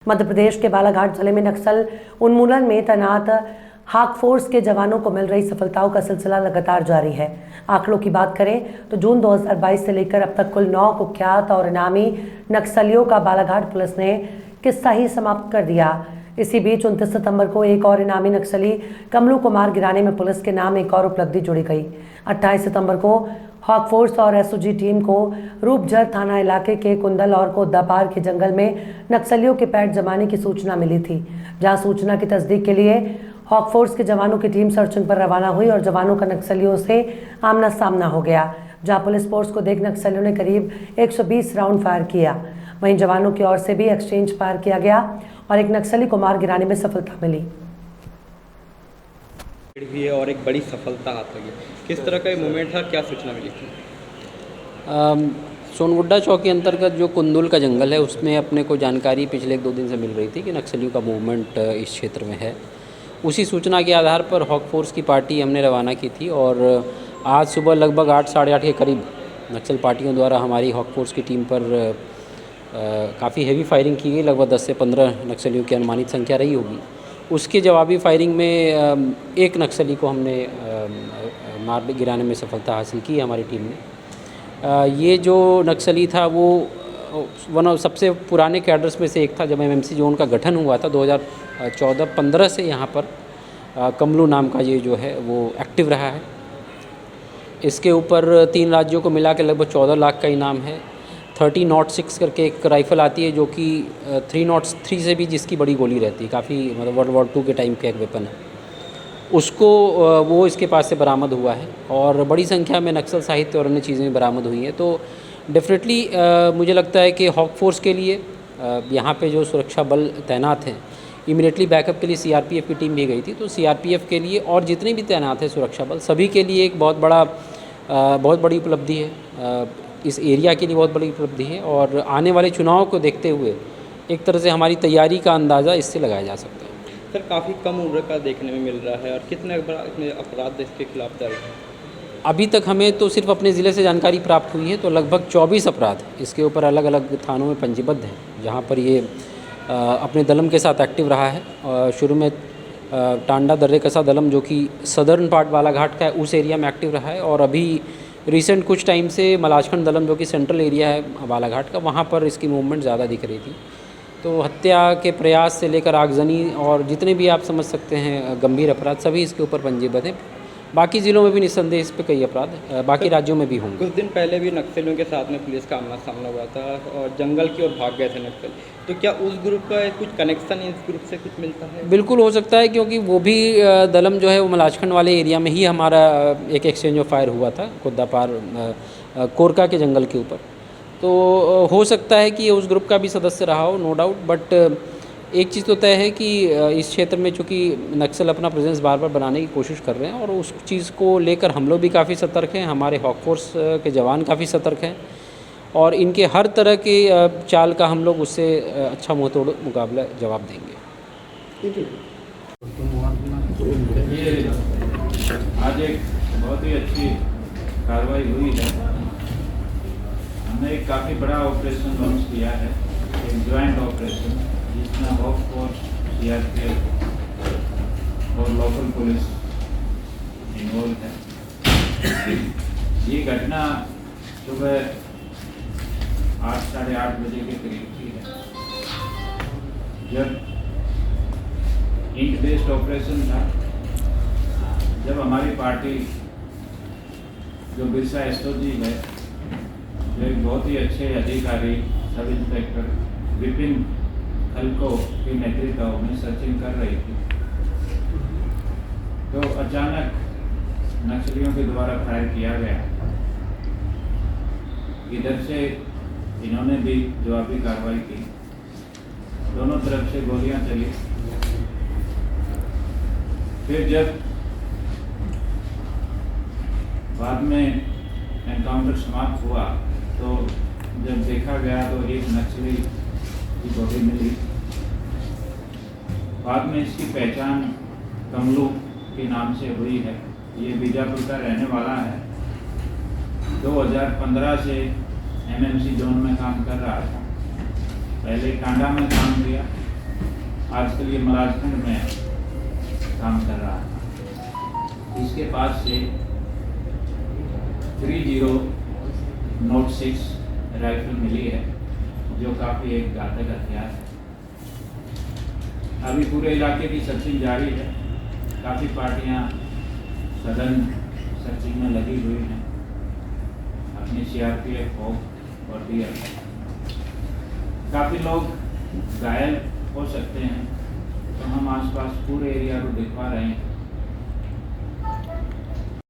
मध्य प्रदेश के बालाघाट जिले में नक्सल उन्मूलन में तैनात हाक फोर्स के जवानों को मिल रही सफलताओं का सिलसिला लगातार जारी है। आंकड़ों की बात करें तो जून 2022 से लेकर अब तक कुल 9 कुख्यात और इनामी नक्सलियों का बालाघाट पुलिस ने किस्सा ही समाप्त कर दिया। इसी बीच 29 सितंबर को एक और इनामी नक्सली कमलू कुमार गिराने में पुलिस के नाम एक और उपलब्धि जुड़ी गई। 28 सितंबर को हॉक फोर्स और एसओजी टीम को रूपझर थाना इलाके के कुंदल और कोदापार के जंगल में नक्सलियों के पैर जमाने की सूचना मिली थी, जहां सूचना की तस्दीक के लिए हॉक फोर्स के जवानों की टीम सर्चिंग पर रवाना हुई और जवानों का नक्सलियों से आमना सामना हो गया, जहां पुलिस फोर्स को देख नक्सलियों ने करीब 120 राउंड फायर किया। वहीं जवानों की ओर से भी एक्सचेंज फायर किया गया और एक नक्सली को मार गिराने में सफलता मिली भी है और एक बड़ी सफलता हाथ लगी। किस तरह का मूवमेंट था, क्या सूचना मिली थी? सोनगुड्डा चौकी अंतर्गत जो कुंदुल का जंगल है उसमें अपने को जानकारी पिछले 1-2 दिन से मिल रही थी कि नक्सलियों का मूवमेंट इस क्षेत्र में है। उसी सूचना के आधार पर हॉक फोर्स की पार्टी हमने रवाना की थी और आज सुबह लगभग 8 साढ़े 8 के करीब नक्सल पार्टियों द्वारा हमारी हॉक फोर्स की टीम पर काफ़ी हेवी फायरिंग की गई। लगभग 10 से 15 नक्सलियों की अनुमानित संख्या रही होगी। उसके जवाबी फायरिंग में एक नक्सली को हमने मार गिराने में सफलता हासिल की हमारी टीम ने। ये जो नक्सली था वो सबसे पुराने कैडर्स में से एक था। जब एमएमसी जोन का गठन हुआ था 2014-15 से यहाँ पर कमलू नाम का ये जो है वो एक्टिव रहा है। इसके ऊपर 3 राज्यों को मिला के लगभग 14 लाख का इनाम है। 30-06 करके एक राइफ़ल आती है जो कि 303 से भी जिसकी बड़ी गोली रहती है, काफ़ी मतलब वर्ल्ड वॉर 2 के टाइम का एक वेपन है, उसको वो इसके पास से बरामद हुआ है और बड़ी संख्या में नक्सल साहित्य और अन्य चीज़ें बरामद हुई हैं। तो डेफिनेटली मुझे लगता है कि हॉक फोर्स के लिए यहाँ पे जो सुरक्षा बल तैनात हैं, इमीडिएटली बैकअप के लिए सीआरपीएफ की टीम भी गई थी। तो सीआरपीएफ के लिए और जितने भी तैनात हैं सुरक्षा बल, सभी के लिए एक बहुत बड़ी उपलब्धि है। इस एरिया के लिए बहुत बड़ी उपलब्धि है और आने वाले चुनाव को देखते हुए एक तरह से हमारी तैयारी का अंदाज़ा इससे लगाया जा सकता है। सर, काफ़ी कम उम्र का देखने में मिल रहा है और कितने अपराध इसके खिलाफ दर्ज हैं? अभी तक हमें तो सिर्फ अपने ज़िले से जानकारी प्राप्त हुई है, तो लगभग 24 अपराध इसके ऊपर अलग अलग थानों में पंजीबद्ध हैं, जहाँ पर ये अपने दलम के साथ एक्टिव रहा है। शुरू में टांडा दर्रे कसा दलम जो कि सदर्न पार्ट बालाघाट का है उस एरिया में एक्टिव रहा है और अभी रिसेंट कुछ टाइम से मलाजखंड दलम जो कि सेंट्रल एरिया है बालाघाट का, वहाँ पर इसकी मूवमेंट ज़्यादा दिख रही थी। तो हत्या के प्रयास से लेकर आगजनी और जितने भी आप समझ सकते हैं गंभीर अपराध सभी इसके ऊपर पंजीबद्ध हैं। बाकी ज़िलों में भी निस्संदेह इस पे कई अपराध बाकी राज्यों में भी होंगे। कुछ दिन पहले भी नक्सलियों के साथ में पुलिस का आमना सामना हुआ था और जंगल की ओर भाग गए थे नक्सल। तो क्या उस ग्रुप का कुछ कनेक्शन इस ग्रुप से कुछ मिलता है? बिल्कुल हो सकता है, क्योंकि वो भी दलम जो है वो मलाजखंड वाले एरिया में ही हमारा एक एक्सचेंज ऑफ फायर हुआ था, कोदापार कोरका के जंगल के ऊपर। तो हो सकता है कि ये उस ग्रुप का भी सदस्य रहा हो, नो डाउट। बट एक चीज़ तो तय है कि इस क्षेत्र में चूँकि नक्सल अपना प्रेजेंस बार बार बनाने की कोशिश कर रहे हैं और उस चीज़ को लेकर हम लोग भी काफ़ी सतर्क हैं, हमारे हॉक फोर्स के जवान काफ़ी सतर्क हैं और इनके हर तरह के चाल का हम लोग उससे अच्छा मुँहतोड़ मुकाबला जवाब देंगे। ये आज एक बहुत ही अच्छी कार्रवाई हुई है। हमने एक काफ़ी बड़ा ऑपरेशन लॉन्च किया है, एक ज्वाइंट ऑपरेशन जिसमें हॉक फोर्स, सीआरपीएफ और लोकल पुलिस इन्वॉल्व है। ये घटना सुबह 8 साढ़े 8 बजे के करीब की है, जब इंट बेस्ड ऑपरेशन था, जब हमारी पार्टी जो बिरसा एसओजी है, जो एक बहुत ही अच्छे अधिकारी सब इंस्पेक्टर विपिन खलको के नेतृत्व में सर्चिंग कर रही थी, तो अचानक नक्सलियों के द्वारा फायर किया गया। इधर से इन्होंने भी जवाबी कार्रवाई की, दोनों तरफ से गोलियां चली। फिर जब बाद में एनकाउंटर समाप्त हुआ तो जब देखा गया तो एक नक्सली की बॉडी मिली। बाद में इसकी पहचान कमलू के नाम से हुई है। ये बीजापुर का रहने वाला है। 2015 से एमएमसी जोन में काम कर रहा था। पहले टांडा में काम किया, आजकल ये मलाजखंड में काम कर रहा था। इसके पास से 30-06 राइफल मिली है, जो काफ़ी एक घातक हथियार है। अभी पूरे इलाके की सर्चिंग जारी है। काफ़ी पार्टियां सघन सर्चिंग में लगी हुई हैं, अपनी CRPF हो और DF। काफ़ी लोग घायल हो सकते हैं, तो हम आसपास पूरे एरिया को दिखवा रहे हैं